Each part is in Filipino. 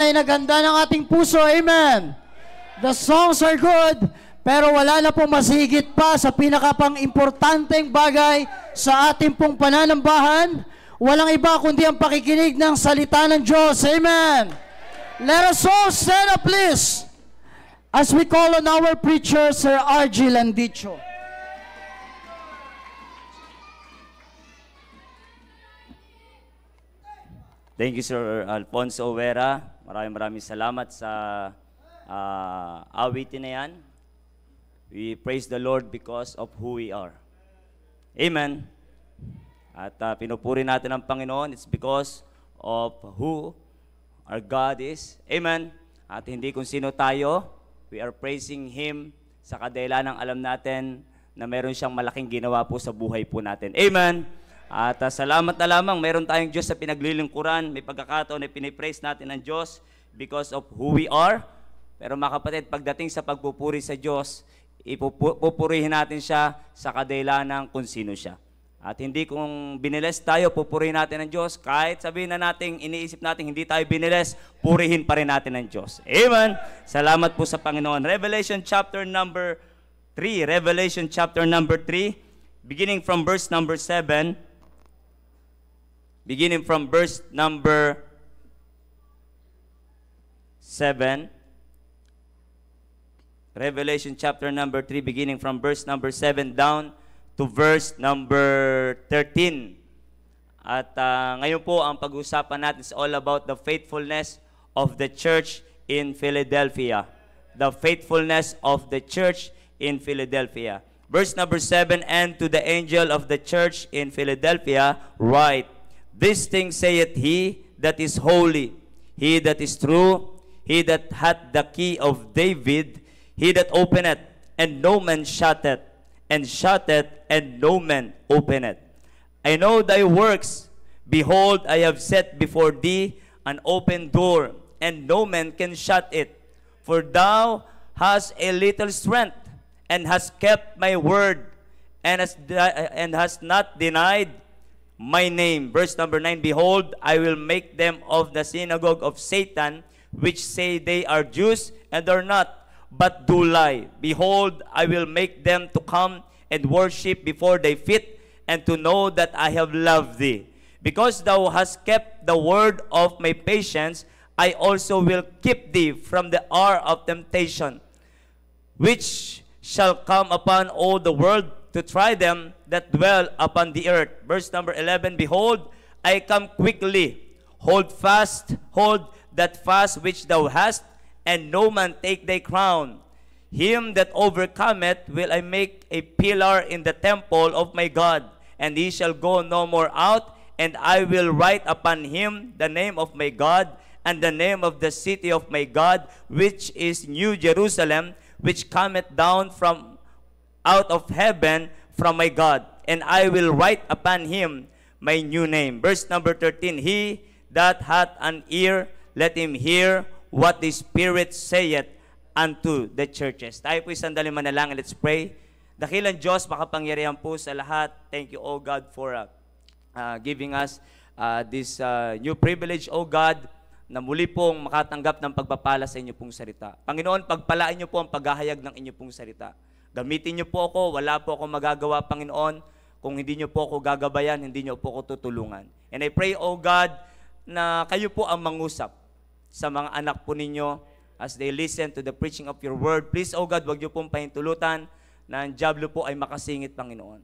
ay naganda ng ating puso. Amen. The songs are good, pero wala na pong masigit pa sa pinakapang-importanteng bagay sa ating pong pananambahan. Walang iba kundi ang pakikinig ng salita ng Diyos. Amen. Let us all stand up, please, as we call on our preacher, Sir R.G. Landicho. Thank you, Sir Alfonso Vera. Maraming salamat sa awitin na yan. We praise the Lord because of who we are. Amen. At pinupuri natin ang Panginoon. It's because of who our God is. Amen. At hindi kung sino tayo. We are praising Him sa kadahilan ng alam natin na meron siyang malaking ginawa po sa buhay po natin. Amen. At salamat na lamang, meron tayong Diyos sa pinaglilingkuran. May pagkakataon na pinipraise natin ang Diyos because of who we are. Pero mga kapatid, pagdating sa pagpupuri sa Diyos, ipupurihin natin siya sa kadahilan ng kung sino siya. At hindi kung biniles tayo, pupurihin natin ang Diyos. Kahit sabihin na natin, iniisip natin, hindi tayo biniles, purihin pa rin natin ang Diyos. Amen! Salamat po sa Panginoon. Revelation chapter number 3. Revelation chapter number 3, beginning from verse number 7. Beginning from verse number 7. Revelation chapter number 3, beginning from verse number 7 down to verse number 13. At ngayon po, ang pag-usapan natin is all about the faithfulness of the church in Philadelphia. The faithfulness of the church in Philadelphia. Verse number 7, and to the angel of the church in Philadelphia write, this thing saith he that is holy, he that is true, he that hath the key of David, he that openeth, and no man shutteth, and shutteth, and no man openeth. I know thy works. Behold, I have set before thee an open door, and no man can shut it. For thou hast a little strength, and hast kept my word, and hast not denied my name. Verse number 9, behold, I will make them of the synagogue of Satan, which say they are Jews, and are not, but do lie. Behold, I will make them to come and worship before thy feet, and to know that I have loved thee. Because thou hast kept the word of my patience, I also will keep thee from the hour of temptation, which shall come upon all the world, to try them that dwell upon the earth. Verse number 11, behold, I come quickly. Hold that fast which thou hast, and no man take thy crown. Him that overcometh will I make a pillar in the temple of my God, and he shall go no more out, and I will write upon him the name of my God, and the name of the city of my God, which is New Jerusalem, which cometh down from out of heaven from my God, and I will write upon him my new name. Verse number 13, he that hath an ear, let him hear what the Spirit saith unto the churches. Tayo po'y sandali manalangin. Let's pray. Dakilang Diyos, makapangyarihan po sa lahat. Thank you, O God, for giving us this new privilege, O God, na muli pong makatanggap ng pagpapala sa inyo pong salita. Panginoon, pagpalain niyo po ang paghahayag ng inyo pong salita. Gamitin niyo po ako, wala po ako magagawa, Panginoon. Kung hindi niyo po ako gagabayan, hindi niyo po ako tutulungan. And I pray, O God, na kayo po ang mangusap sa mga anak po ninyo as they listen to the preaching of your word. Please, O God, wag niyo pong pahintulutan na ang diablo po ay makasingit, Panginoon.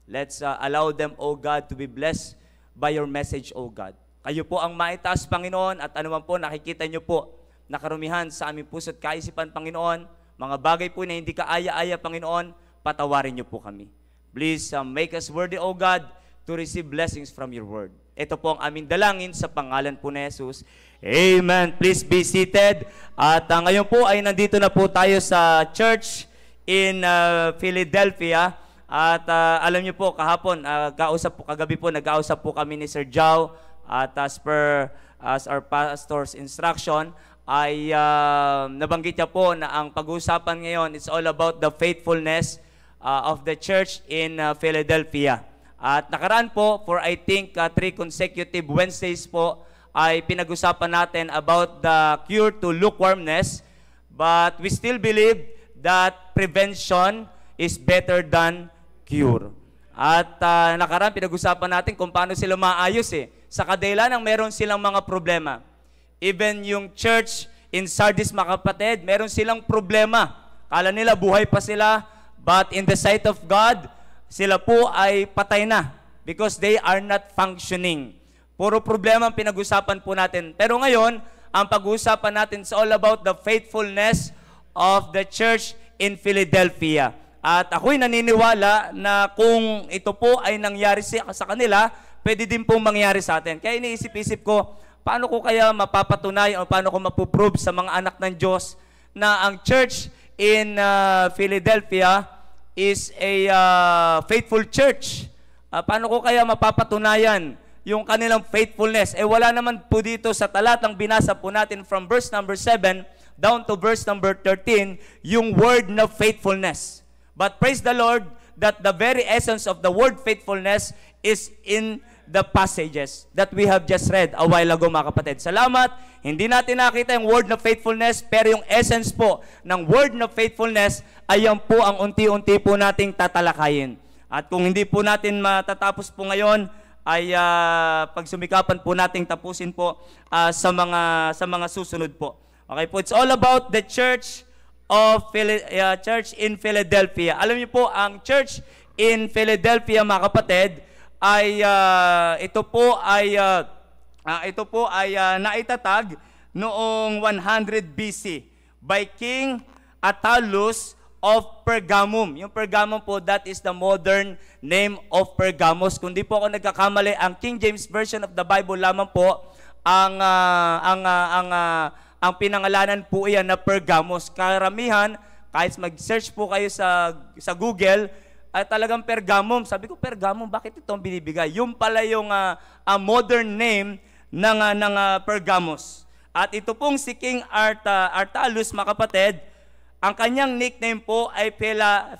Let's allow them, O God, to be blessed by your message, O God. Kayo po ang maitaas, Panginoon, at anuman po nakikita niyo po na karumihan sa aming puso't kaisipan, Panginoon, mga bagay po na hindi kaaya-aya, Panginoon, patawarin niyo po kami. Please make us worthy, O God, to receive blessings from your word. Ito po ang aming dalangin sa pangalan po ni Jesus. Amen. Please be seated. At ngayon po ay nandito na po tayo sa church in Philadelphia. At alam niyo po, kahapon, kagabi po, nag-kausap po kami ni Sir Jao. At as our pastor's instruction, ay nabanggit niya po na ang pag-uusapan ngayon is all about the faithfulness of the church in Philadelphia. At nakaraan po, for I think 3 consecutive Wednesdays po, ay pinag-usapan natin about the cure to lukewarmness, but we still believe that prevention is better than cure. At nakaraan, pinag-usapan natin kung paano sila maayos sa kadila ng meron silang mga problema. Even yung church in Sardis, mga kapatid, meron silang problema. Kala nila buhay pa sila, but in the sight of God, sila po ay patay na because they are not functioning. Puro problema ang pinag-usapan po natin. Pero ngayon, ang pag-uusapan natin is all about the faithfulness of the church in Philadelphia. At ako'y naniniwala na kung ito po ay nangyari sa kanila, pwede din pong mangyari sa atin. Kaya iniisip-isip ko, paano ko kaya mapapatunay o paano ko mapuprove sa mga anak ng Diyos na ang church in Philadelphia is a faithful church? Paano ko kaya mapapatunayan yung kanilang faithfulness? Wala naman po dito sa talatang binasa po natin from verse number 7 down to verse number 13, yung word na faithfulness. But praise the Lord that the very essence of the word faithfulness is in the passages that we have just read a while ago, mga kapatid. Salamat, hindi natin nakita yung word na faithfulness, pero yung essence po ng word na faithfulness, ayan po ang unti-unti po nating tatalakayin. At kung hindi po natin matatapos po ngayon, ay pagsumikapan po nating tapusin po sa mga susunod po. Okay po, it's all about the church church in Philadelphia. Alam niyo po, ang church in Philadelphia, mga kapatid, ay ito po ay naitatag noong 100 BC by King Attalus of Pergamum. Yung Pergamum po, that is the modern name of Pergamos. Kung di po ako nagkakamali, ang King James Version of the Bible lamang po ang pinangalanan po iyan na Pergamos. Karamihan, kahit mag-search po kayo sa Google, ay talagang Pergamum. Sabi ko, Pergamum, bakit ito ang binibigay? Yung pala yung modern name ng Pergamos. At ito pong si King Attalus, mga kapatid, ang kanyang nickname po ay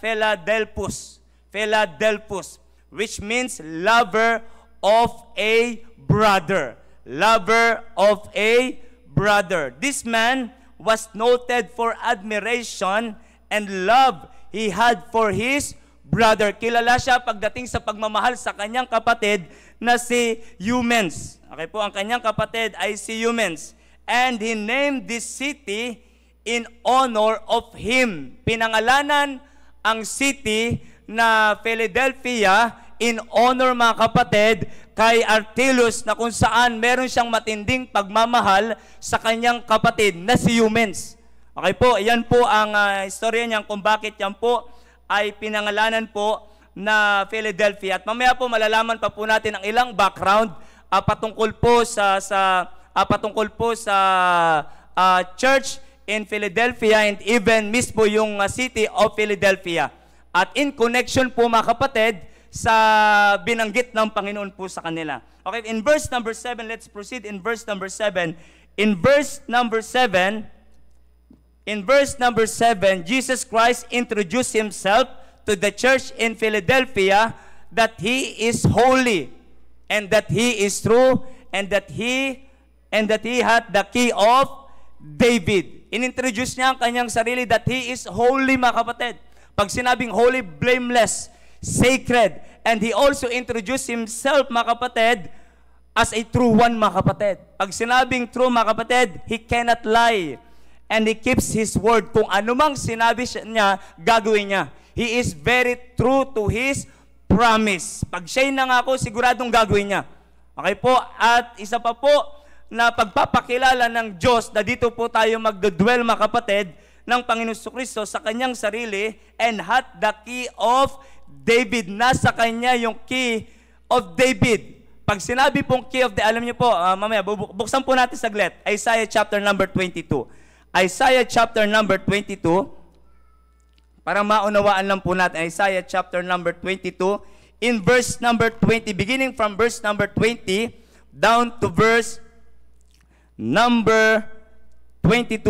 Philadelphus. Philadelphus, which means lover of a brother. Lover of a brother. This man was noted for admiration and love he had for his brother. Kilala siya pagdating sa pagmamahal sa kanyang kapatid na si Eumens. Okay po, ang kanyang kapatid ay si Eumens. And he named this city in honor of him. Pinangalanan ang city na Philadelphia in honor, mga kapatid, kay Attalus, na kung saan meron siyang matinding pagmamahal sa kanyang kapatid na si Eumens. Okay po, yan po ang istorya niyan kung bakit yan po ay pinangalanan po na Philadelphia. At mamaya po malalaman pa po natin ang ilang background patungkol po sa church in Philadelphia and even mismo yung city of Philadelphia. At in connection po, mga kapatid, sa binanggit ng Panginoon po sa kanila. Okay, in verse number 7, let's proceed in verse number 7. In verse number 7, Jesus Christ introduced himself to the church in Philadelphia that he is holy and that he is true and that he had the key of David. Inintroduce niya ang kanyang sarili that he is holy, mga kapatid. Pag sinabing holy, blameless, sacred. And he also introduced himself, mga kapatid, as a true one, mga kapatid. Pag sinabing true, mga kapatid, he cannot lie. And he keeps his word. Kung anumang sinabi niya, gagawin niya. He is very true to his promise. Pag siya'y nangako, siguradong gagawin niya. Okay po? At isa pa po, na pagpapakilala ng Diyos na dito po tayo magdodwell, mga kapatid, ng Panginoon Kristo sa kanyang sarili and had the key of David. Nasa kanya yung key of David. Pag sinabi pong key of the, alam niyo po, mamaya, buksan po natin saglit. Isaiah chapter number 22. Isaiah chapter number 22, para maunawaan lang po natin, Isaiah chapter number 22, in verse number 20, beginning from verse number 20, down to verse number 22.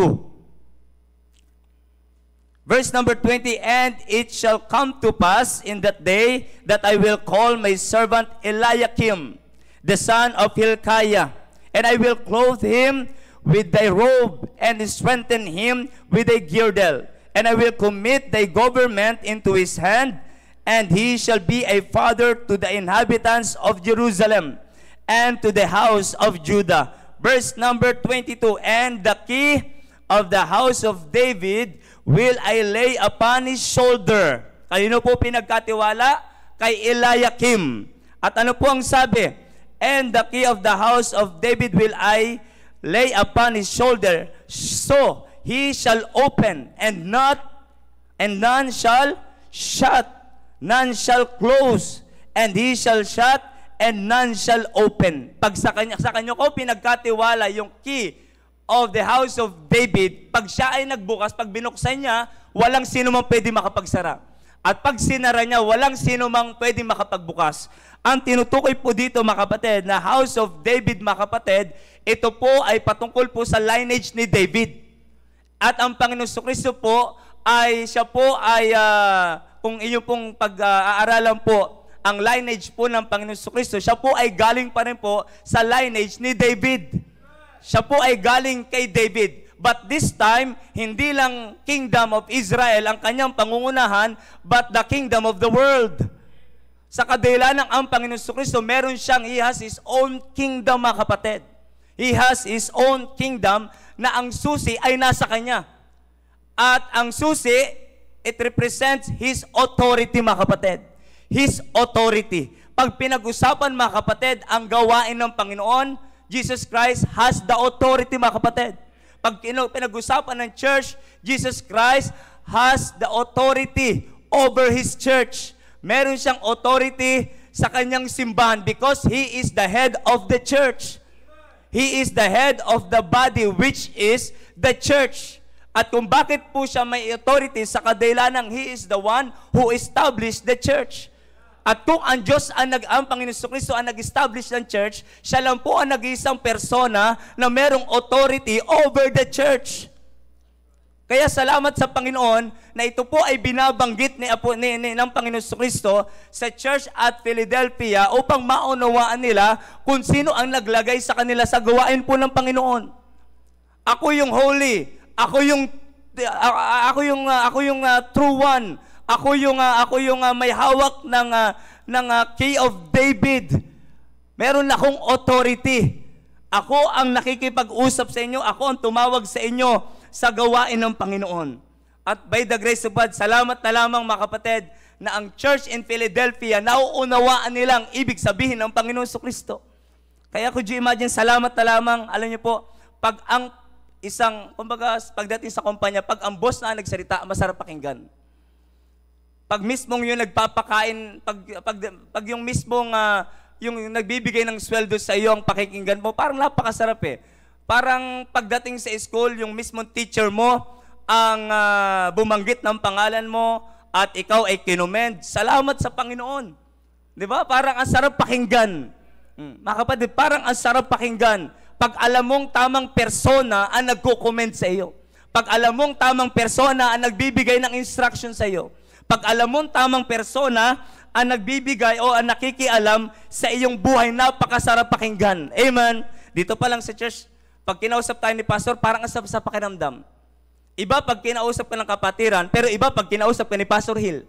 Verse number 20, and it shall come to pass in that day that I will call my servant Eliakim, the son of Hilkiah, And I will clothe him with thy robe, and strengthen him with a girdle. And I will commit thy government into his hand, and he shall be a father to the inhabitants of Jerusalem, and to the house of Judah. Verse number 22, and the key of the house of David will I lay upon his shoulder. Kanino po pinagkatiwala? Kay Eliakim. At ano po ang sabi? And the key of the house of David will I lay upon his shoulder, so he shall open, and none shall shut, none shall close, and he shall shut, and none shall open. Pag sa kanya ko pinagkatiwala yung key of the house of David, pag siya ay nagbukas, pag binuksan niya, walang sino mang pwede makapagsara. At pag sinara niya, walang sino mang pwede makapagbukas. Ang tinutukoy po dito, mga kapatid, na house of David, mga kapatid, ito po ay patungkol po sa lineage ni David. At ang Panginoon Kristo po ay siya po ay kung inyo pong pag-aaralan po ang lineage po ng Panginoon Kristo, siya po ay galing pa rin po sa lineage ni David. Siya po ay galing kay David. But this time, hindi lang kingdom of Israel ang kanyang pangungunahan, but the kingdom of the world. Sa kadila ng ang Panginoon Kristo, meron siyang, he has his own kingdom, mga kapatid. He has his own kingdom na ang susi ay nasa kanya. At ang susi, it represents his authority, mga kapatid. His authority. Pag pinag-usapan, mga kapatid, ang gawain ng Panginoon, Jesus Christ has the authority, mga kapatid. Pag pinag-usapan ng church, Jesus Christ has the authority over His church. Meron siyang authority sa kanyang simbahan because He is the head of the church. He is the head of the body which is the church. At kung bakit po siya may authority sa kadahilanang He is the one who established the church. At kung ang Diyos, ang Panginoon Kristo ang nag-establish ng church, siya lang po ang nag-iisang persona na merong authority over the church. Kaya salamat sa Panginoon na ito po ay binabanggit ng Panginoon Kristo sa church at Philadelphia upang maunawaan nila kung sino ang naglagay sa kanila sa gawain po ng Panginoon. Ako yung holy, ako yung true one. Ako yung may hawak ng key of David. Meron akong authority. Ako ang nakikipag-usap sa inyo. Ako ang tumawag sa inyo sa gawain ng Panginoon. At by the grace of God, salamat na lamang, mga kapatid, na ang church in Philadelphia, nauunawaan nilang ibig sabihin ng Panginoon Kristo. Kaya could you imagine, salamat na lamang, alam niyo po, pag ang isang, kumbaga, pagdating sa kumpanya, pag ang boss na nagsalita, masarap pakinggan. Pag mismong yung nagpapakain, pag yung mismong yung nagbibigay ng sweldo sa iyo ang pakikinggan mo, parang napakasarap eh. Parang pagdating sa school, yung mismong teacher mo ang bumanggit ng pangalan mo at ikaw ay kinumend. Salamat sa Panginoon. Di ba? Parang ang sarap pakinggan. Mga kapatid, parang ang sarap pakinggan. Pag alam mong tamang persona ang nagko-comment sa iyo. Pag alam mong tamang persona ang nagbibigay ng instruction sa iyo. Pag alam mong tamang persona ang nagbibigay o ang nakikialam sa iyong buhay, napakasarap pakinggan. Amen? Dito pa lang sa church, pag kinausap tayo ni pastor, parang asap sa pakiramdam. Iba pag kinausap ka ng kapatiran, pero iba pag kinausap ka ni Pastor Hill.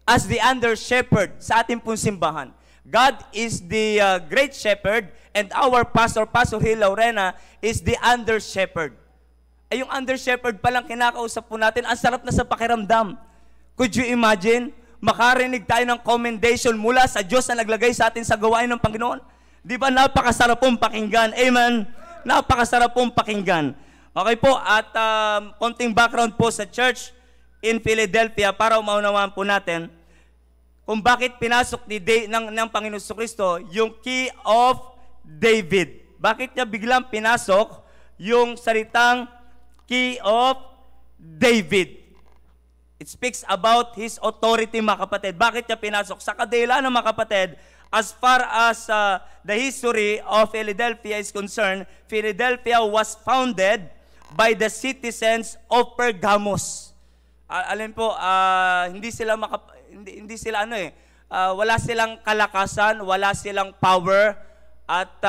As the under shepherd sa ating pong simbahan. God is the great shepherd and our pastor, Pastor Hill Laurena, is the under shepherd. Ay yung under shepherd pa lang kinakausap po natin, ang sarap na sa pakiramdam. Could you imagine, makarinig tayo ng commendation mula sa Diyos na naglagay sa atin sa gawain ng Panginoon? Di ba napakasarap pong pakinggan? Amen? Napakasarap pong pakinggan. Okay po, at konting background po sa church in Philadelphia para maunawaan po natin kung bakit pinasok ng Panginoon Kristo yung key of David. Bakit niya biglang pinasok yung salitang key of David? It speaks about His authority, mga kapatid. Bakit niya pinasok? Sa kadila ng mga kapatid, as far as the history of Philadelphia is concerned, Philadelphia was founded by the citizens of Pergamos. Alam po, hindi sila wala silang kalakasan, wala silang power, at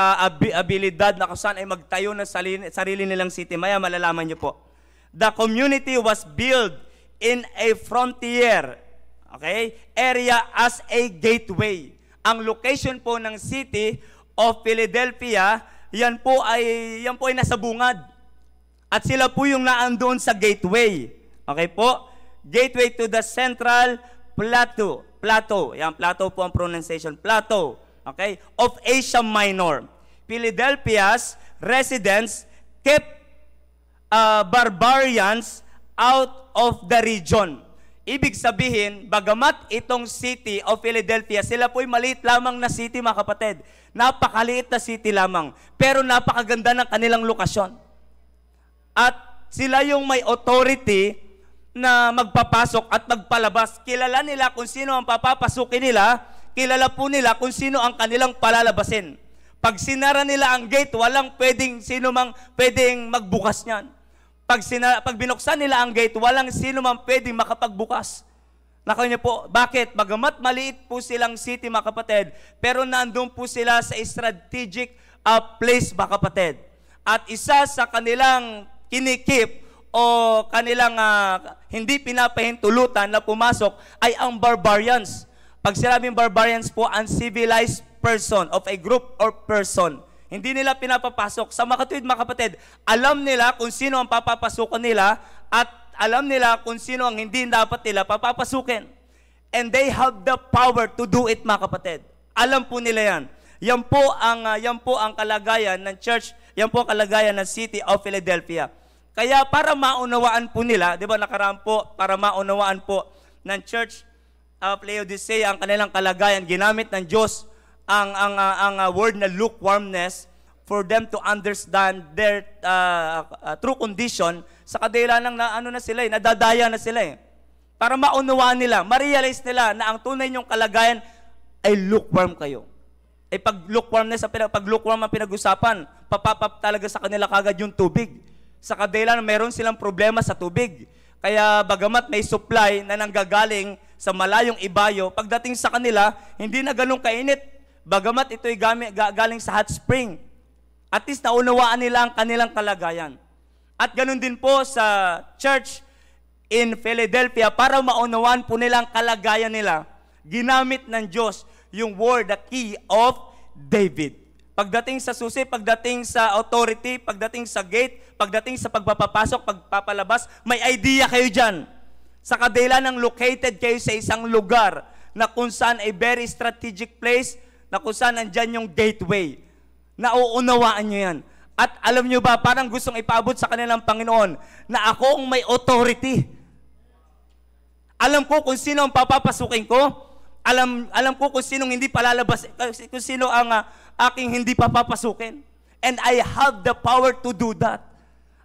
abilidad na kung saan ay magtayo ng sarili nilang city. Maya malalaman niyo po. The community was built in a frontier, okay, area as a gateway. Ang location po ng city of Philadelphia, yan po ay nasa bungad. At sila po yung naandoon sa gateway. Okay po? Gateway to the central plateau. Plateau. Yan, plateau po ang pronunciation. Plateau. Okay? Of Asia Minor. Philadelphia's residents kept barbarians out of the region. Ibig sabihin, bagamat itong city of Philadelphia, sila po'y maliit lamang na city, mga kapatid. Napakaliit na city lamang. Pero napakaganda ng kanilang lokasyon. At sila yung may authority na magpapasok at magpalabas. Kilala nila kung sino ang papapasukin nila. Kilala po nila kung sino ang kanilang palalabasin. Pag sinara nila ang gate, walang sino mang pwedeng magbukas niyan. Pag binuksan nila ang gate, walang sino mang pwedeng makapagbukas. Nakaw niyo po, bakit? Bagamat maliit po silang city, mga kapatid, pero nandun po sila sa strategic place, mga kapatid. At isa sa kanilang kinikip o kanilang hindi pinapahintulutan na pumasok ay ang barbarians. Pag sinabing barbarians po, uncivilized person of a group or person. Hindi nila pinapapasok. Sa makatuwid, mga kapatid, alam nila kung sino ang papapasukan nila at alam nila kung sino ang hindi dapat nila papapasukin. And they have the power to do it, mga kapatid. Alam po nila yan. Yan po ang kalagayan ng church, yan po ang kalagayan ng city of Philadelphia. Kaya para maunawaan po nila, di ba nakaraan po, para maunawaan po ng church of Laodicea ang kanilang kalagayan, ginamit ng Diyos ang word na lukewarmness for them to understand their true condition sa kadahilan ng nadadaya na sila eh. Para maunawaan nila, ma-realize nila na ang tunay niyong kalagayan ay lukewarm kayo. Pag lukewarmness, pag lukewarm ang pinag-usapan, papapap talaga sa kanila kagad yung tubig. Sa kadahilan na meron silang problema sa tubig. Kaya bagamat may supply na nanggagaling sa malayong ibayo, pagdating sa kanila, hindi na ganun kainit. Bagamat ito'y galing sa hot spring. At least naunawaan nila ang kanilang kalagayan. At ganun din po sa church in Philadelphia, para maunawaan po nila ang kalagayan nila, ginamit ng Diyos yung word, the key of David. Pagdating sa susi, pagdating sa authority, pagdating sa gate, pagdating sa pagpapapasok, pagpapalabas, may idea kayo dyan. Sa kadahilan ng located kayo sa isang lugar na kung saan a very strategic place, na kung saan nandyan yung gateway. Nauunawaan nyo yan. At alam nyo ba, parang gustong ipaabot sa kanilang Panginoon na ako ang may authority. Alam ko kung sino ang papapasukin ko. Alam ko kung sinong hindi palalabas, kung sino ang aking hindi papapasukin. And I have the power to do that.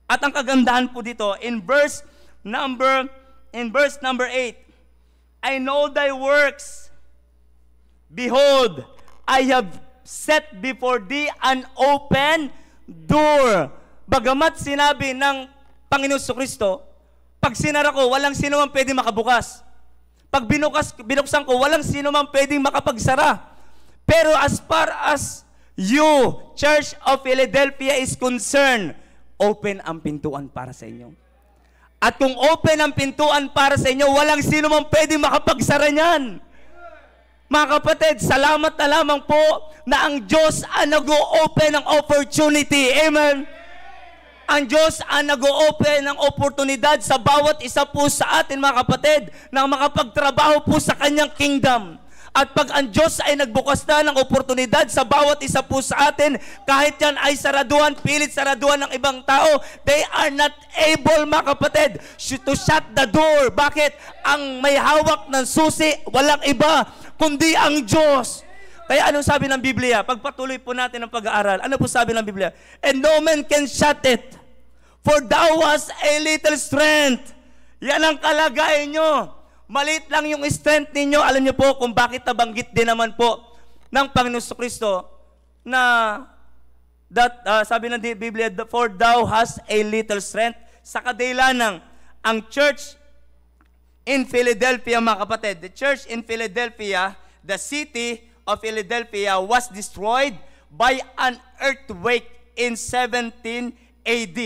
At ang kagandahan po dito, in verse number 8, I know thy works. Behold, I have set before thee an open door. Bagamat sinabi ng Panginoon Kristo, pag sinara ko, walang sino man pwedeng makabukas. Pag binuksan ko, walang sino man pwedeng makapagsara. Pero as far as you, Church of Philadelphia, is concerned, open ang pintuan para sa inyo. At kung open ang pintuan para sa inyo, walang sino man pwedeng makapagsara niyan. Mga kapatid, salamat na lamang po na ang Diyos ang nag-o-open ng opportunity. Amen? Ang Diyos ang nag-o-open ng oportunidad sa bawat isa po sa atin, mga kapatid, na makapagtrabaho po sa Kanyang kingdom. At pag ang Diyos ay nagbukas na ng oportunidad sa bawat isa po sa atin, kahit yan ay saraduhan, pilit saraduhan ng ibang tao, they are not able, mga kapatid, to shut the door. Bakit? Ang may hawak ng susi, walang iba, kundi ang Diyos. Kaya anong sabi ng Biblia? Pagpatuloy po natin ang pag-aaral, ano po sabi ng Biblia? And no man can shut it, for thou hast a little strength. Yan ang kalagayan nyo. Maliit lang yung strength ninyo. Alam nyo po kung bakit nabanggit din naman po ng Panginoon Kristo na sabi ng Biblia, for thou hast a little strength. Sa kadahilan ng ang church in Philadelphia, mga kapatid, the church in Philadelphia, the city of Philadelphia was destroyed by an earthquake in 17 AD.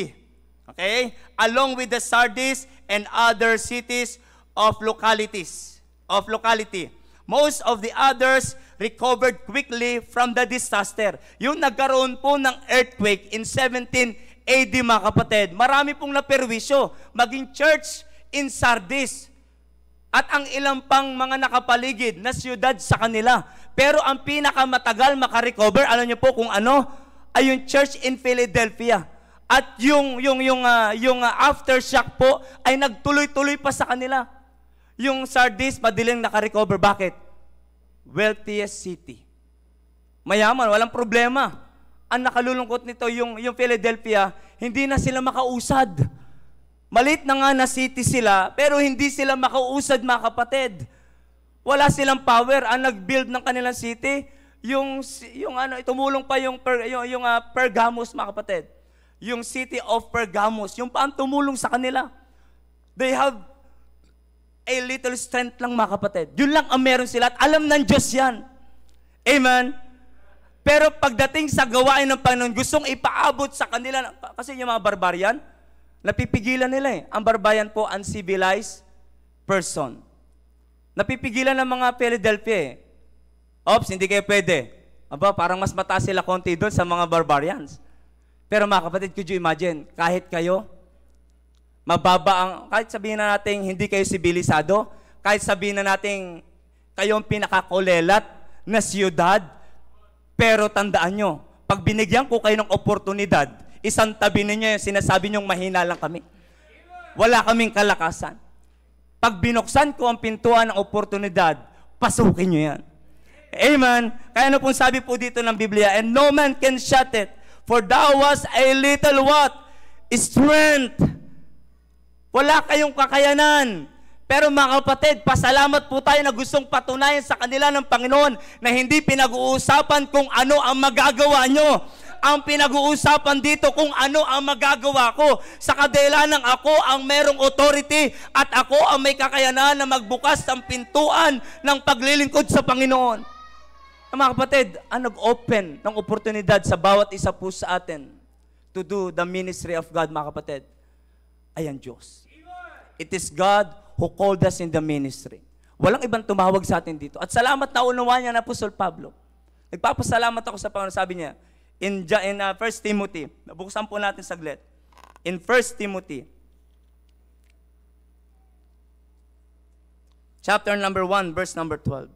Okay? Along with the Sardis and other cities of locality. Most of the others recovered quickly from the disaster. Yung nagkaroon po ng earthquake in 17 AD, mga kapatid, marami pong naperwisyo, maging church in Sardis at ang ilang pang mga nakapaligid na siyudad sa kanila. Pero ang pinakamatagal makarecover, alam niyo po kung ano, ay yung church in Philadelphia. At yung aftershock po ay nagtuloy-tuloy pa sa kanila. Yung Sardis, madaling nakarecover. Bakit? Wealthiest city. Mayaman, walang problema. Ang nakalulungkot nito, yung Philadelphia, hindi na sila makausad. Malit na nga na city sila, pero hindi sila makausad, mga kapatid. Wala silang power. Ang nag-build ng kanilang city, tumulong pa yung Pergamos, mga kapatid. Yung city of Pergamos, yung paang tumulong sa kanila. They have a little strength lang, mga kapatid. Yun lang ang meron sila at alam ng Diyos yan. Amen? Pero pagdating sa gawain ng Panginoon, gustong ipaabot sa kanila, kasi yung mga barbarian, napipigilan nila eh. Ang barbarian po, uncivilized person. Napipigilan ng mga Philadelphia eh. Ops, hindi kayo pwede. Aba, parang mas mataas sila konti doon sa mga barbarians. Pero mga kapatid, could you imagine, kahit kayo, mababa ang, kahit sabihin na natin hindi kayo sibilisado, kahit sabihin na natin kayo ang pinakakulelat na siyudad, pero tandaan nyo, pag binigyan ko kayo ng oportunidad, isang tabi ninyo yung sinasabi nyong mahina lang kami. Wala kaming kalakasan. Pag binuksan ko ang pintuan ng oportunidad, pasukin nyo yan. Amen? Kaya ano pong sabi po dito ng Biblia, and no man can shut it, for thou was a little what? Strength. Wala kayong kakayanan. Pero mga kapatid, pasalamat po tayo na gustong patunayan sa kanila ng Panginoon na hindi pinag-uusapan kung ano ang magagawa nyo. Ang pinag-uusapan dito kung ano ang magagawa ko. Sa kadela ng ako ang merong authority at ako ang may kakayanan na magbukas ng pintuan ng paglilingkod sa Panginoon. Mga kapatid, ang nag-open ng oportunidad sa bawat isa po sa atin to do the ministry of God, mga kapatid, ay ang Diyos. It is God who called us in the ministry. Walang ibang tumawag sa atin dito. At salamat na unawa niya na Apostol Pablo. Nagpapasalamat ako sa Panginoon. Sabi niya, in 1 Timothy, nabuksan po natin saglit. In 1 Timothy, chapter number 1, verse number 12.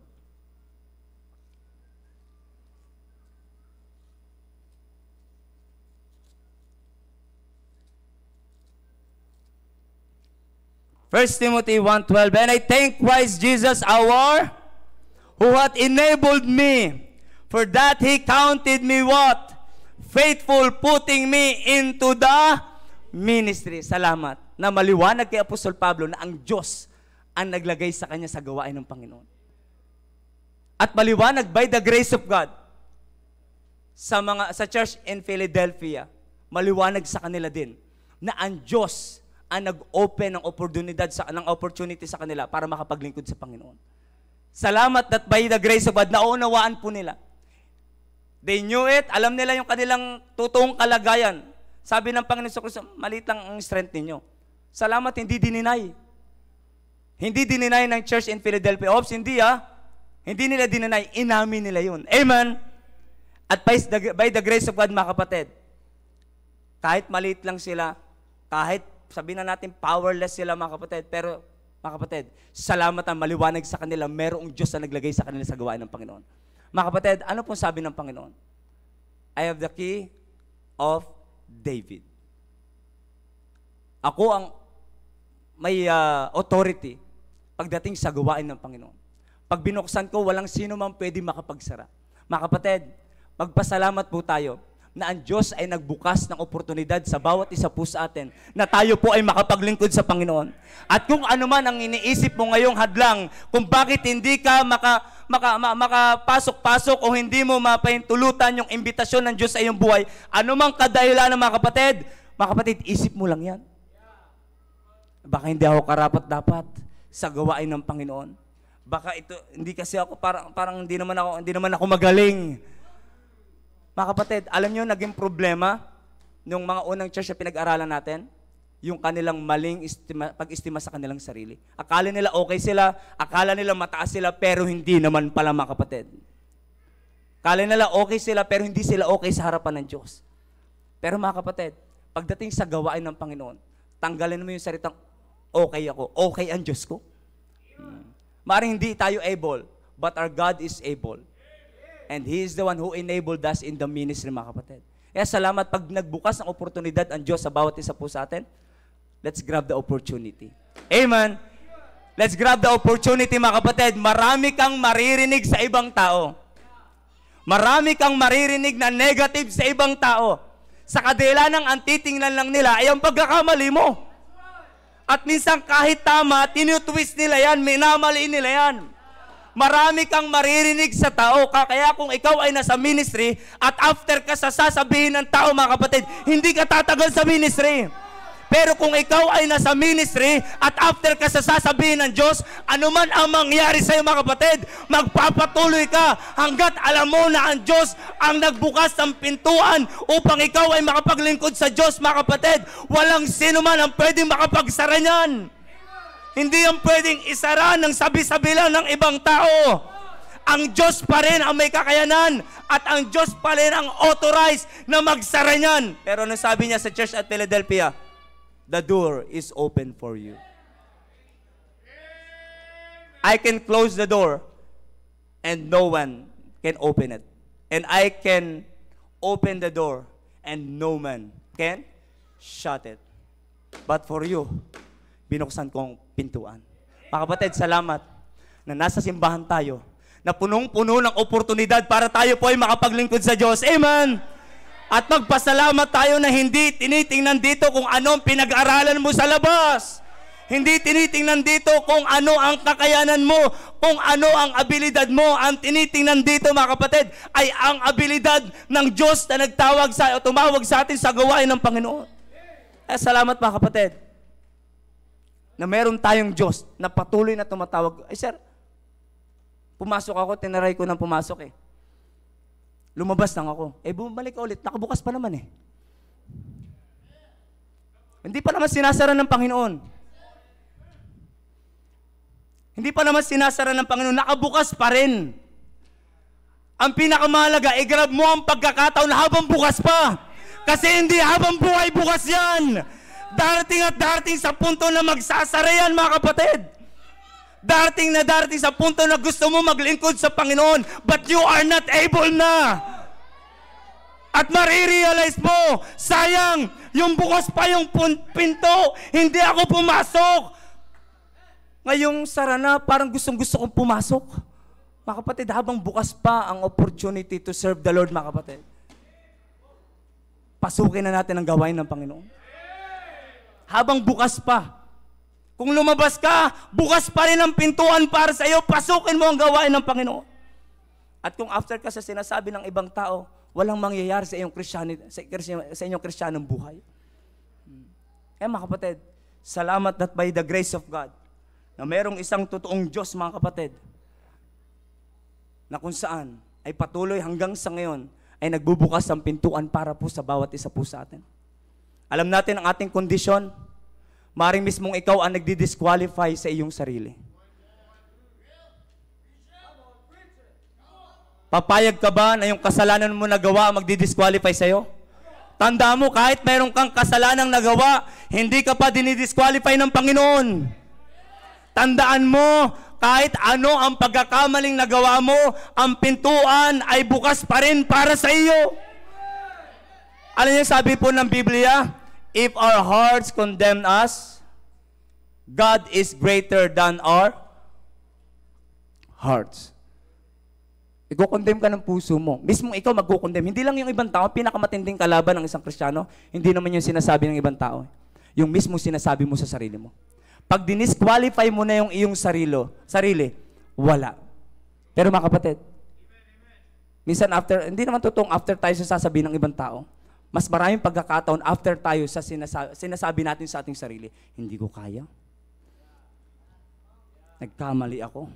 First Timothy 1:12, and I thank Christ Jesus our, who hath enabled me, for that He counted me what? Faithful, putting me into the ministry. Salamat. Na maliwanag kay Apostol Pablo na ang Diyos ang naglagay sa kanya sa gawain ng Panginoon. At maliwanag by the grace of God sa church in Philadelphia, maliwanag sa kanila din na ang Diyos ang nag-open ng opportunity sa kanila para makapaglingkod sa Panginoon. Salamat that by the grace of God, naunawaan po nila. They knew it, alam nila yung kanilang totoong kalagayan. Sabi ng Panginoon sa Kristo, maliit lang ang strength ninyo. Salamat, hindi dininay. Hindi dininay ng church in Philadelphia. Oops, hindi Hindi nila dininay, inamin nila yun. Amen? At by the grace of God, mga kapatid, kahit maliit lang sila, kahit sabihin na natin powerless sila, mga kapatid, pero mga kapatid, salamat ang maliwanag sa kanila, merong Diyos na naglagay sa kanila sa gawain ng Panginoon. Mga kapatid, ano pong sabi ng Panginoon? I have the key of David. Ako ang may authority pagdating sa gawain ng Panginoon. Pag binuksan ko, walang sino man pwede makapagsara. Mga kapatid, magpasalamat po tayo na ang Diyos ay nagbukas ng oportunidad sa bawat isa po sa atin na tayo po ay makapaglingkod sa Panginoon. At kung ano man ang iniisip mo ngayong hadlang, kung bakit hindi ka makapasok-pasok o hindi mo mapahintulutan yung imbitasyon ng Diyos sa iyong buhay, ano mang kadahilan ng mga kapatid, isip mo lang yan. Baka hindi ako karapat-dapat sa gawain ng Panginoon. Baka ito, hindi kasi ako, parang hindi naman ako magaling. Mga kapatid, alam nyo, naging problema nung mga unang church na pinag-aralan natin, yung kanilang maling pag-estima sa kanilang sarili. Akala nila okay sila, akala nila mataas sila, pero hindi naman pala, mga kapatid. Akala nila okay sila, pero hindi sila okay sa harapan ng Diyos. Pero mga kapatid, pagdating sa gawain ng Panginoon, tanggalin mo yung salitang okay ako, okay ang Diyos ko. Maaaring hindi tayo able, but our God is able. And He is the one who enabled us in the ministry, mga kapatid. Kaya salamat pag nagbukas ng oportunidad ang Diyos sa bawat isa po sa atin. Let's grab the opportunity. Amen. Let's grab the opportunity, mga kapatid. Marami kang maririnig sa ibang tao. Marami kang maririnig na negative sa ibang tao. Sa kadila ng ang titingnan lang nila ay ang pagkakamali mo. At minsan kahit tama, tinutwist nila yan, minamaliin nila yan. Marami kang maririnig sa tao. Kaya kung ikaw ay nasa ministry at after ka sa sasabihin ng tao, mga kapatid, hindi ka tatagal sa ministry. Pero kung ikaw ay nasa ministry at after ka sa sasabihin ng Diyos, anuman ang mangyari sa iyo, mga kapatid, magpapatuloy ka hanggat alam mo na ang Diyos ang nagbukas ng pintuan upang ikaw ay makapaglingkod sa Diyos, mga kapatid. Walang sino man ang pwedeng makapagsara niyan. Hindi ang pwedeng isara ng sabi-sabi lang ng ibang tao. Ang Diyos pa rin ang may kakayanan at ang Diyos pa rin ang authorized na magsara niyan. Pero ano sabi niya sa church at Philadelphia? The door is open for you. I can close the door and no one can open it. And I can open the door and no man can shut it. But for you, binuksan kong pintuan. Mga kapatid, salamat na nasa simbahan tayo, na punong-puno ng oportunidad para tayo po ay makapaglingkod sa Diyos. Amen! At magpasalamat tayo na hindi tinitingnan dito kung ano ang pinag-aralan mo sa labas. Hindi tinitingnan dito kung ano ang kakayanan mo, kung ano ang abilidad mo. Ang tinitingnan dito, mga kapatid, ay ang abilidad ng Diyos na tumawag sa atin sa gawain ng Panginoon. Salamat, mga kapatid, na meron tayong Diyos na patuloy na tumatawag. Ay sir, pumasok ako, tinaray ko ng pumasok eh. Lumabas lang ako. Bumalik ulit. Nakabukas pa naman eh. Hindi pa naman sinasara ng Panginoon. Hindi pa naman sinasara ng Panginoon. Nakabukas pa rin. Ang pinakamahalaga, grab mo ang pagkakataon habang bukas pa. Kasi hindi habang buhay bukas yan. Darating at darating sa punto na magsasara yan, mga kapatid. Darating sa punto na gusto mo maglingkod sa Panginoon, but you are not able na. At marirealize mo, sayang, yung bukas pa yung pinto, hindi ako pumasok. Ngayong sara na, parang gustong-gusto kong pumasok. Mga kapatid, habang bukas pa ang opportunity to serve the Lord, mga kapatid, pasukin na natin ang gawain ng Panginoon. Habang bukas pa. Kung lumabas ka, bukas pa rin ang pintuan para sa iyo, pasukin mo ang gawain ng Panginoon. At kung after ka sa sinasabi ng ibang tao, walang mangyayari sa inyong Kristiyanong buhay. Mga kapatid, salamat that by the grace of God, na merong isang totoong Diyos, mga kapatid, na kung saan ay patuloy hanggang sa ngayon ay nagbubukas ang pintuan para po sa bawat isa po sa atin. Alam natin ang ating kondisyon. Maring mismong ikaw ang nagdi-disqualify sa iyong sarili. Papayag ka ba na yung kasalanan mo nagawa ang magdi-disqualify sa iyo? Tanda mo, kahit meron kang kasalanang nagawa, hindi ka pa dinidisqualify ng Panginoon. Tandaan mo, kahit ano ang pagkakamaling nagawa mo, ang pintuan ay bukas pa rin para sa iyo. Alam niyo, sabi po ng Biblia, if our hearts condemn us, God is greater than our hearts. Iko-condemn ka ng puso mo. Mismo ikaw mag-condemn. Hindi lang yung ibang tao, pinakamatinding kalaban ng isang Kristiyano, hindi naman yung sinasabi ng ibang tao. Yung mismo sinasabi mo sa sarili mo. Pag dinisqualify mo na yung iyong sarili, wala. Pero mga kapatid, minsan hindi naman totoong after tayo sa sasabihin ng ibang tao, mas maraming pagkakataon after tayo sa sinasabi natin sa ating sarili, hindi ko kaya. Nagkamali ako.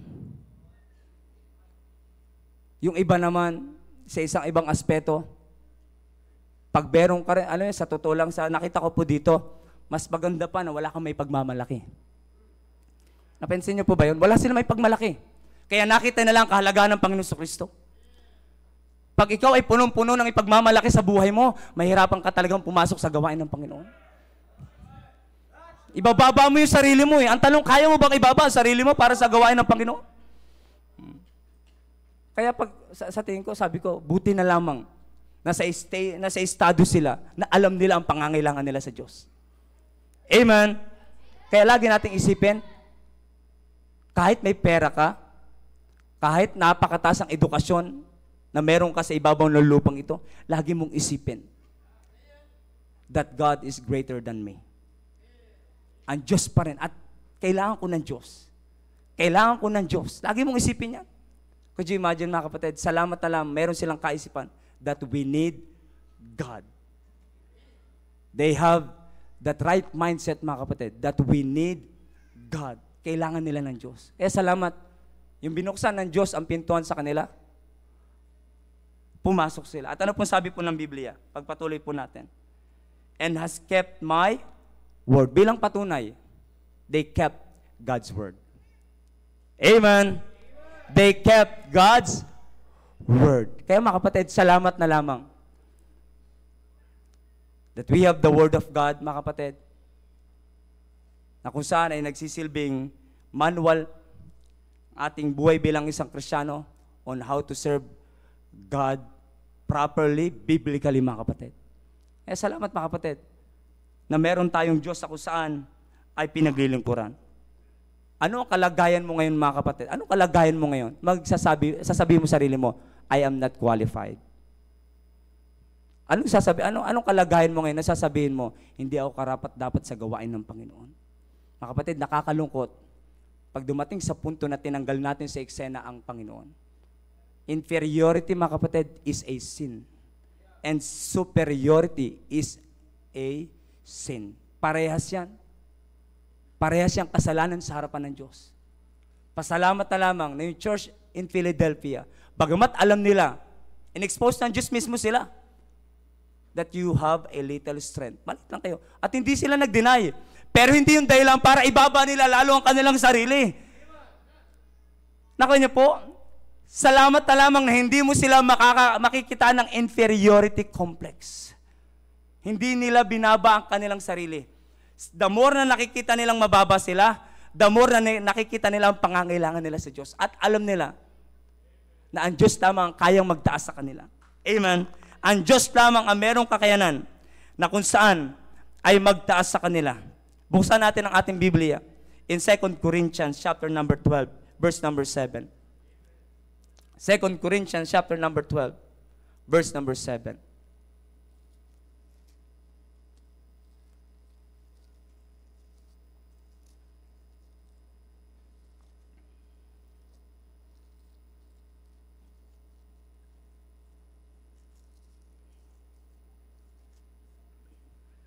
Yung iba naman, sa isang ibang aspeto, Pag berong ka rin, sa totoo lang, nakita ko po dito, mas maganda pa na wala kang may pagmamalaki. Napansin niyo po ba yun? Wala silang may pagmalaki. Kaya nakita na lang kahalagahan ng Panginoon Kristo. Pag ikaw ay punong-puno ng ipagmamalaki sa buhay mo, mahirapan ka talagang pumasok sa gawain ng Panginoon. Ibababa mo yung sarili mo eh. Ang tanong, kaya mo bang ibaba ang sarili mo para sa gawain ng Panginoon? Kaya pag sa tingin ko, sabi ko, buti na lamang nasa estado sila na alam nila ang pangangailangan nila sa Diyos. Amen? Kaya lagi nating isipin, kahit may pera ka, kahit napakataas ang edukasyon na meron ka sa ibabaw ng lupang ito, lagi mong isipin that God is greater than me. Ang Diyos pa rin. At kailangan ko ng Diyos. Kailangan ko ng Diyos. Lagi mong isipin yan. Could you imagine, mga kapatid, salamat na lang, meron silang kaisipan that we need God. They have that right mindset, mga kapatid, that we need God. Kailangan nila ng Diyos. Kaya salamat. Yung binuksan ng Diyos ang pintuan sa kanila, pumasok sila. At ano pong sabi po ng Biblia? Pagpatuloy po natin. And has kept my word. Bilang patunay, they kept God's word. Amen. They kept God's word. Kaya mga kapatid, salamat na lamang that we have the word of God, mga kapatid, na kung saan ay nagsisilbing manual ating buhay bilang isang Kristiyano on how to serve God properly, biblically, mga kapatid. Eh, salamat, mga kapatid, na meron tayong Diyos sa kung saan ay pinaglilingkuran. Ano ang kalagayan mo ngayon, mga kapatid? Anong kalagayan mo ngayon? Sasabihin mo sarili mo, I am not qualified. Anong kalagayan mo ngayon? Nasasabihin mo, hindi ako karapat dapat sa gawain ng Panginoon. Mga kapatid, nakakalungkot pag dumating sa punto na tinanggal natin sa eksena ang Panginoon. Inferiority, mga kapatid, is a sin. And superiority is a sin. Parehas yan. Parehas yung kasalanan sa harapan ng Diyos. Pasalamat na lamang na yung church in Philadelphia, bagamat alam nila, in-expose ng Diyos mismo sila, that you have a little strength. Malit lang kayo. At hindi sila nag-deny. Pero hindi yung dahilan para ibaba nila lalo ang kanilang sarili. Nakuha niyo po, salamat na lamang na hindi mo sila makikita ng inferiority complex. Hindi nila binaba ang kanilang sarili. The more na nakikita nilang mababa sila, the more na nakikita nila ang pangangailangan nila sa Diyos. At alam nila na ang Diyos lamang ang kayang magtaas sa kanila. Amen? Ang Diyos lamang ang merong kakayanan na kung saan ay magtaas sa kanila. Buksan natin ang ating Biblia in 2 Corinthians chapter number 12, verse number 7. 2 Corinthians chapter number 12, verse number 7.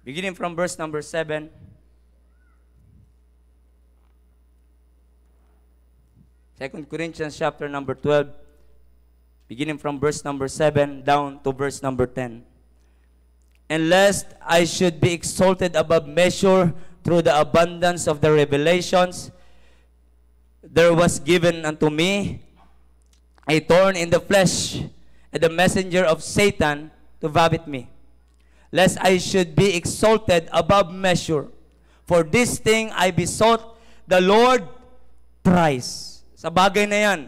Beginning from verse number 7. Second Corinthians chapter number 12, beginning from verse number 7 down to verse number 10. And lest I should be exalted above measure through the abundance of the revelations, there was given unto me a thorn in the flesh, and the messenger of Satan to vomit me, lest I should be exalted above measure. For this thing I besought the Lord thrice. Sa bagay na yan,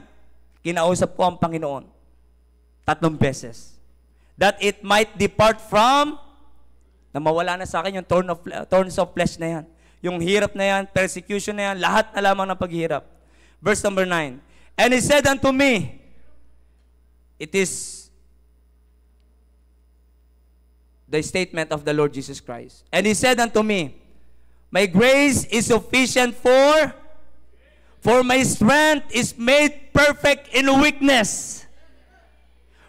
kinausap ko ang Panginoon 3 beses. That it might depart from, na mawala na sa akin yung thorns of flesh na yan. Yung hirap na yan, persecution na yan, lahat na lamang ng paghihirap. Verse number 9. And he said unto me, it is the statement of the Lord Jesus Christ. And he said unto me, my grace is sufficient for my strength is made perfect in weakness.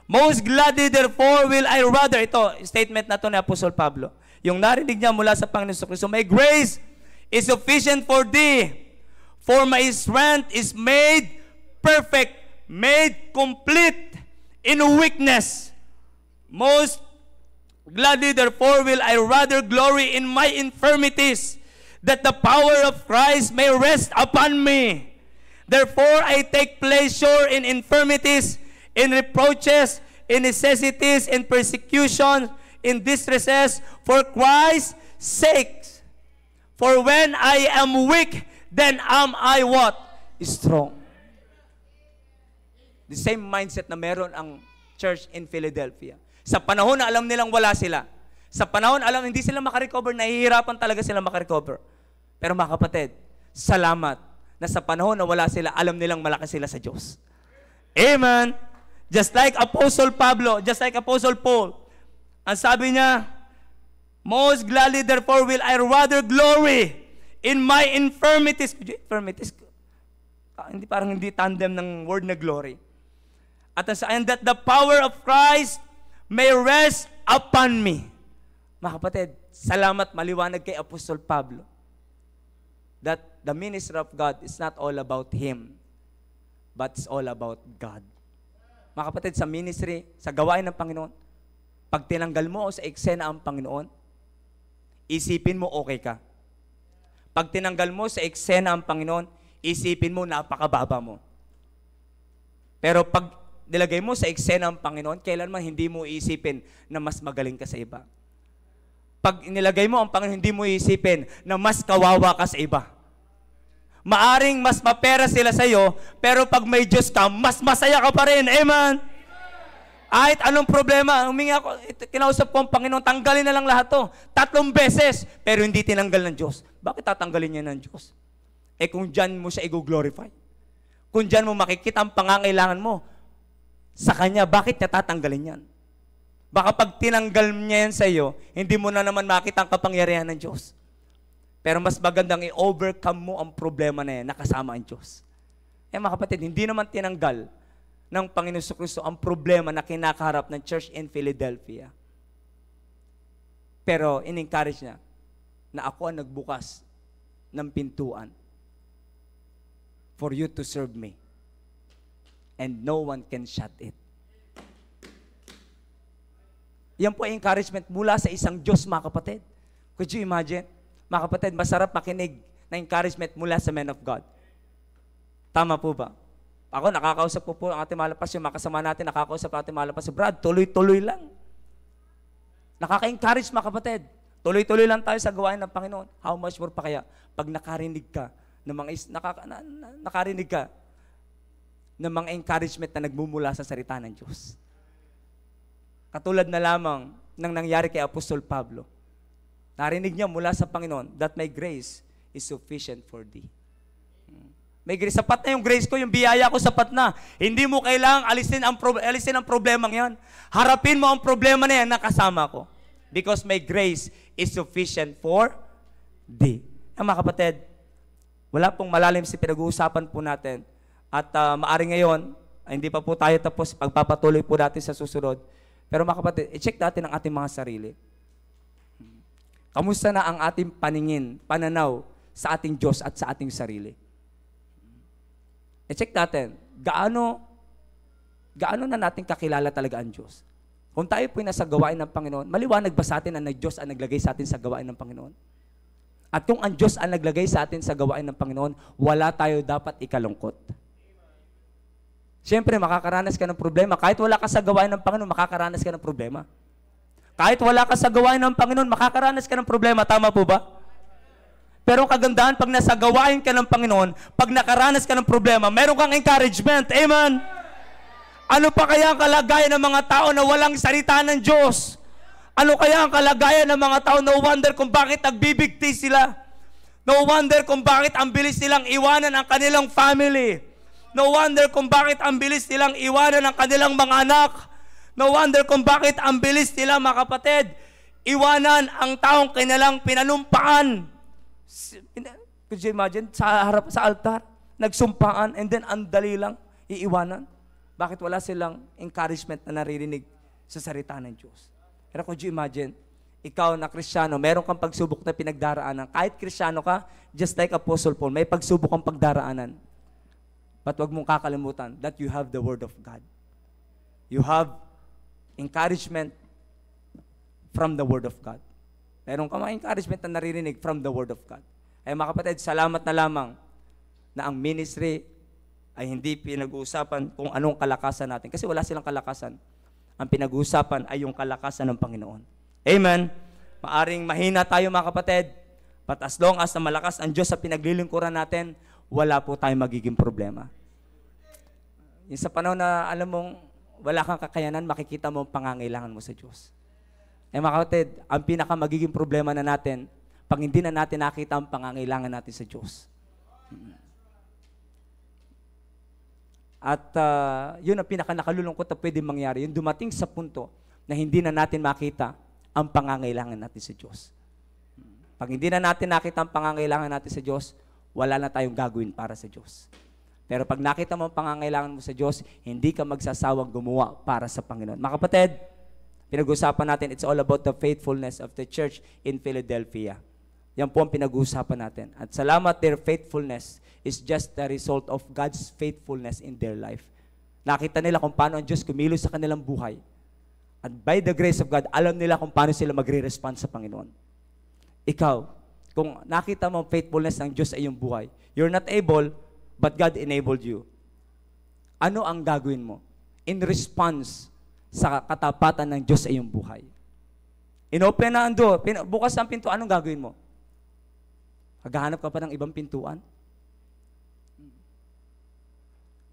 Most gladly therefore will I rather, ito, statement na to ni Apostle Pablo, yung narinig niya mula sa Panginoon Kristo, my grace is sufficient for thee, for my strength is made perfect, made complete in weakness. Most Gladly therefore will I rather glory in my infirmities, that the power of Christ may rest upon me. Therefore I take pleasure in infirmities, in reproaches, in necessities, in persecution, in distresses, for Christ's sake. For when I am weak, then am I what? Strong. The same mindset na meron ang church in Philadelphia. Sa panahon na alam nilang wala sila, sa panahon alam hindi sila makarecover, nahihirapan talaga sila makarecover. Pero mga kapatid, salamat na sa panahon na wala sila, alam nilang malaki sila sa Diyos. Amen. Just like Apostle Pablo, just like Apostle Paul, ang sabi niya, most gladly therefore will I rather glory in my infirmities. Infirmities, hindi parang hindi tandem ng word na glory. And that the power of Christ may rest upon me. Mga kapatid, salamat maliwanag kay Apostle Pablo that the ministry of God is not all about him, but it's all about God. Mga kapatid, sa ministry, sa gawain ng Panginoon, pag tinanggal mo o sa eksena ang Panginoon, isipin mo okay ka. Pag tinanggal mo sa eksena ang Panginoon, isipin mo napakababa mo. Pero pag nilagay mo sa eksena ang Panginoon, kailanman hindi mo iisipin na mas magaling ka sa iba. Pag nilagay mo ang Panginoon, hindi mo iisipin na mas kawawa ka sa iba. Maaring mas mapera sila sa iyo, pero pag may Diyos ka, mas masaya ka pa rin. Amen? Kahit anong problema, humingi ako, kinausap ko ang Panginoon, tanggalin na lang lahat to. 3 beses, pero hindi tinanggal ng Diyos. Bakit tatanggalin niya ng Diyos? Kung dyan mo siya i-glorify. Kung dyan mo makikita ang pangangailangan mo, sa Kanya, bakit niya tatanggalin yan? Baka pag tinanggal niya yan sa iyo, hindi mo na naman makita ang kapangyarihan ng Diyos. Pero mas magandang i-overcome mo ang problema na yan, nakasama ang Diyos. Mga kapatid, hindi naman tinanggal ng Panginoon Kristo ang problema na kinakaharap ng church in Philadelphia. Pero in-encourage niya na ako ang nagbukas ng pintuan for you to serve me. And no one can shut it. Yan po ay encouragement mula sa isang Diyos, mga kapatid. Could you imagine? Mga kapatid, masarap makinig na encouragement mula sa men of God. Tama po ba? Ako, nakakausap po ang ating malapas, yung makasama natin, nakakausap ang ating malapas. Brad, tuloy-tuloy lang. Nakaka-encourage, mga kapatid. Tuloy-tuloy lang tayo sa gawain ng Panginoon. How much more pa kaya pag nakarinig ka ng nakarinig ka ng mga encouragement na nagmumula sa salita ng Diyos. Katulad na lamang ng nangyari kay Apostol Pablo. Narinig niya mula sa Panginoon that my grace is sufficient for thee. May grace, sapat na yung grace ko, yung biyaya ko sapat na. Hindi mo kailangang alisin ang problemang yan. Harapin mo ang problema na yan na kasama ko. Because my grace is sufficient for thee. Mga kapatid, wala pong malalim si pinag-uusapan po natin. At maaring ngayon, hindi pa po tayo tapos, pagpapatuloy po natin sa susunod. Pero mga kapatid, i-check natin ang ating mga sarili. Kamusta na ang ating pananaw sa ating Diyos at sa ating sarili? I-check natin, gaano na natin kakilala talaga ang Diyos? Kung tayo po'y nasa gawain ng Panginoon, maliwanag ba sa atin na Diyos ang naglagay sa atin sa gawain ng Panginoon? At kung ang Diyos ang naglagay sa atin sa gawain ng Panginoon, wala tayo dapat ikalungkot. Siyempre, makakaranas ka ng problema. Kahit wala ka sa gawain ng Panginoon, makakaranas ka ng problema. Kahit wala ka sa gawain ng Panginoon, makakaranas ka ng problema. Tama po ba? Pero ang kagandahan, pag nasa gawain ka ng Panginoon, pag nakaranas ka ng problema, meron kang encouragement. Amen? Ano pa kaya ang kalagayan ng mga tao na walang salita ng Diyos? Ano kaya ang kalagayan ng mga tao? No wonder kung bakit nagbibigti sila. No wonder kung bakit ang bilis nilang iwanan ang kanilang family. No wonder kung bakit ang bilis nilang iwanan ang kanilang mga anak. No wonder kung bakit ang bilis nila, mga kapatid, iwanan ang taong kanilang pinanumpaan. Could you imagine? Sa harap, sa altar, nagsumpaan, and then ang dali lang, iiwanan. Bakit wala silang encouragement na naririnig sa salita ng Diyos? Pero could you imagine, ikaw na Kristiyano, meron kang pagsubok na pinagdaraanan. Kahit Kristiyano ka, just like Apostle Paul, may pagsubok kang pagdaraanan. But wag mong kakalimutan that you have the Word of God. You have encouragement from the Word of God. Meron ka mga encouragement na naririnig from the Word of God. Ay mga kapatid, salamat na lamang na ang ministry ay hindi pinag-uusapan kung anong kalakasan natin. Kasi wala silang kalakasan. Ang pinag-uusapan ay yung kalakasan ng Panginoon. Amen? Maaring mahina tayo mga kapatid, but as long as na malakas ang Diyos sa pinaglilingkuran natin, wala po tayong magiging problema. Yung sa panahon na alam mong wala kang kakayanan, makikita mo ang pangangailangan mo sa Diyos. Mga kapatid, ang pinaka magiging problema na natin, pag hindi na natin nakita ang pangangailangan natin sa Diyos. At yun ang pinaka nakalulungkot na pwedeng mangyari, yung dumating sa punto na hindi na natin makita ang pangangailangan natin sa Diyos. Pag hindi na natin nakita ang pangangailangan natin sa Diyos, wala na tayong gagawin para sa Diyos. Pero pag nakita mo ang pangangailangan mo sa Diyos, hindi ka magsasawang gumawa para sa Panginoon. Mga kapatid, pinag-usapan natin, it's all about the faithfulness of the church in Philadelphia. Yan po ang pinag-uusapan natin. At salamat, their faithfulness is just the result of God's faithfulness in their life. Nakita nila kung paano ang Diyos kumilos sa kanilang buhay. At by the grace of God, alam nila kung paano sila magre-respond sa Panginoon. Ikaw, kung nakita mo ang faithfulness ng Diyos sa iyong buhay, you're not able, but God enabled you. Ano ang gagawin mo in response sa katapatan ng Diyos sa iyong buhay? Inopen na ang door, bukas ang pinto, anong gagawin mo? Maghahanap ka pa ng ibang pintuan?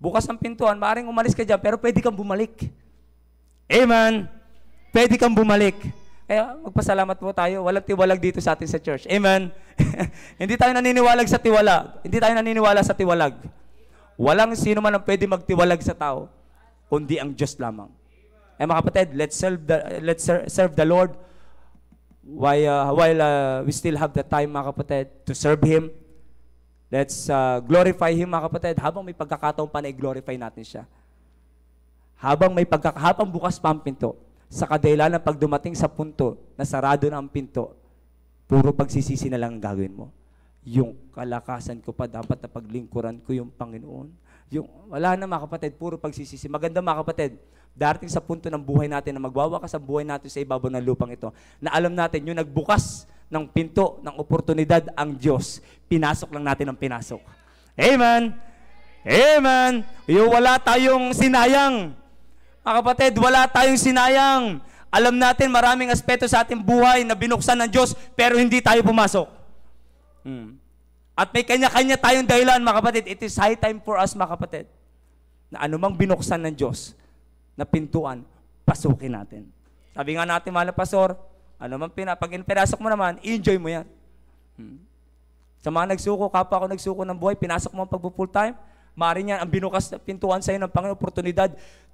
Bukas ang pintuan, maaaring umalis ka dyan, pero pwede kang bumalik. Amen? Pwede kang bumalik. Kaya magpasalamat po tayo, walang tiwalag dito sa atin sa church. Amen? Hindi tayo naniniwalag sa tiwala. Hindi tayo naniniwala sa tiwalag. Walang sino man ang pwede magtiwalag sa tao, kundi ang Diyos lamang. Mga kapatid, let's serve the Lord while we still have the time, mga kapatid, to serve Him. Let's glorify Him, mga kapatid, habang may pagkakataon pa na i-glorify natin siya. Habang bukas pa ang pinto, sa kadahilan ng pag dumating sa punto na sarado na ang pinto, puro pagsisisi na lang ang gagawin mo. Yung kalakasan ko pa, dapat na paglingkuran ko yung Panginoon. Wala na, mga kapatid, puro pagsisisi. Maganda, mga kapatid, darating sa punto ng buhay natin na magwawakas ang buhay natin sa ibabaw ng lupang ito, na alam natin, yung nagbukas ng pinto, ng oportunidad ang Diyos, pinasok lang natin ang pinasok. Amen! Amen! Yung wala tayong sinayang. Mga kapatid, wala tayong sinayang. Alam natin, maraming aspeto sa ating buhay na binuksan ng Diyos, pero hindi tayo pumasok. At may kanya-kanya tayong dahilan, mga kapatid. It is high time for us, mga kapatid, na anumang binuksan ng Diyos na pintuan, pasukin natin. Sabi nga natin, mahal na pastor, pag pinasok mo naman, enjoy mo yan. Sa mga nagsuko, kapwa ako nagsuko ng buhay, pinasok mo ang pag-full time, maaaring yan ang binukas na pintuan sa iyo ng Panginoon, oportunidad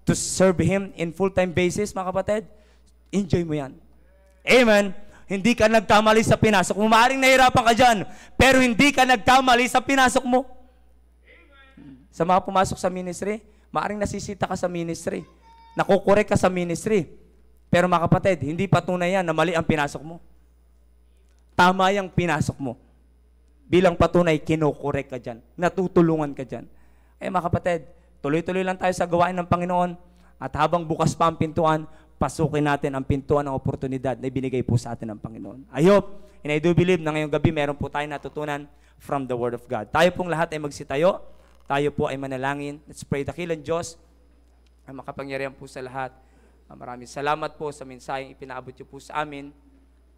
to serve Him in full-time basis, mga kapatid. Enjoy mo yan. Amen. Hindi ka nagkamali sa pinasok mo. Maaaring nahirapan ka dyan, pero hindi ka nagkamali sa pinasok mo. Sa mga pumasok sa ministry, maaaring nasisita ka sa ministry. Nakukorek ka sa ministry. Pero mga kapatid, hindi patunay yan na mali ang pinasok mo. Tama yung pinasok mo. Bilang patunay, kinukorek ka dyan. Natutulungan ka dyan. Mga kapatid, tuloy-tuloy lang tayo sa gawain ng Panginoon. At habang bukas pa ang pintuan, pasukin natin ang pintuan ng oportunidad na ibinigay po sa atin ng Panginoon. I hope and I do believe na ngayong gabi meron po tayong natutunan from the Word of God. Tayo pong lahat ay magsitayo. Tayo po ay manalangin. Let's pray. Dakilang Diyos, ang makapangyarihan po sa lahat. Maraming salamat po sa mensaheng ipinaabot niyo po sa amin.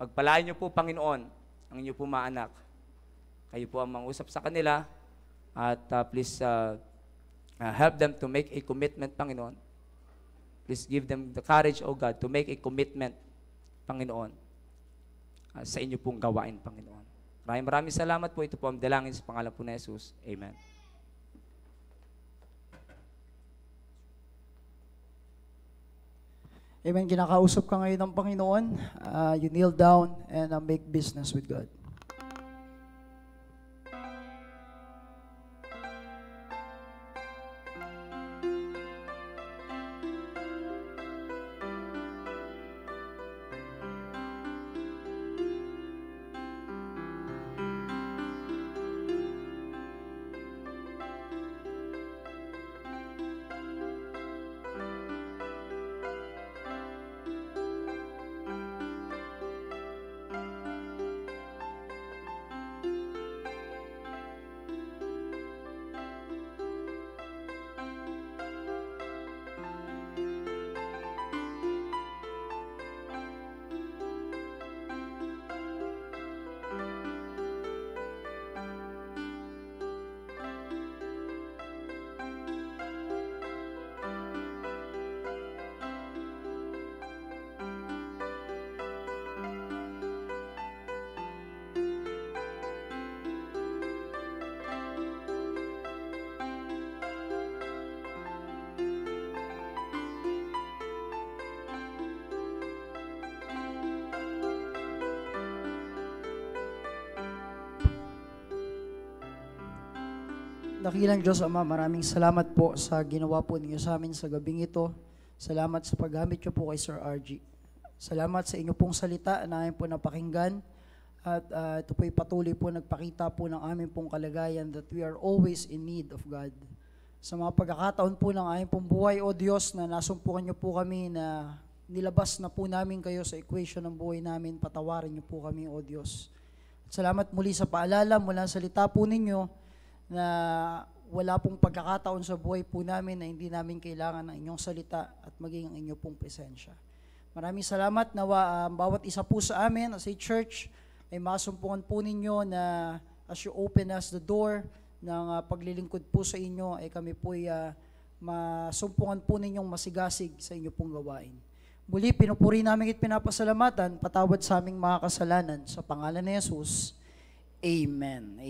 Pagpalain niyo po, Panginoon, ang inyo po mga anak. Kayo po ang mangusap sa kanila. At please help them to make a commitment, Panginoon. Please give them the courage, O God, to make a commitment, Panginoon, sa inyo pong gawain, Panginoon. Maraming salamat po. Ito po ang dalangin sa pangalan po ni Jesus. Amen. Amen. Kinakausap ka ngayon ng Panginoon. You kneel down and make business with God. Dakilang Diyos Ama, maraming salamat po sa ginawa po ninyo sa amin sa gabing ito. Salamat sa paggamit niyo po kay Sir RG. Salamat sa inyo pong salita na amin po napakinggan. At ito po'y patuloy po nagpakita po ng aming pong kalagayan that we are always in need of God. Sa mga pagkakataon po ng aming pong buhay, O Diyos, na nasumpukan niyo po kami na nilabas na po namin kayo sa equation ng buhay namin, patawarin niyo po kami, O Diyos. At salamat muli sa paalala mula sa salita po ninyo na wala pong pagkakataon sa buhay po namin na hindi namin kailangan ng inyong salita at maging ang inyong pong presensya. Maraming salamat na bawat isa po sa amin as a church ay masumpungan po ninyo na as you open us the door ng paglilingkod po sa inyo ay kami po ay masumpungan po ninyong masigasig sa inyo pong gawain. Muli, pinupuri namin at pinapasalamatan, patawad sa aming mga kasalanan sa pangalan ni Jesus. Amen.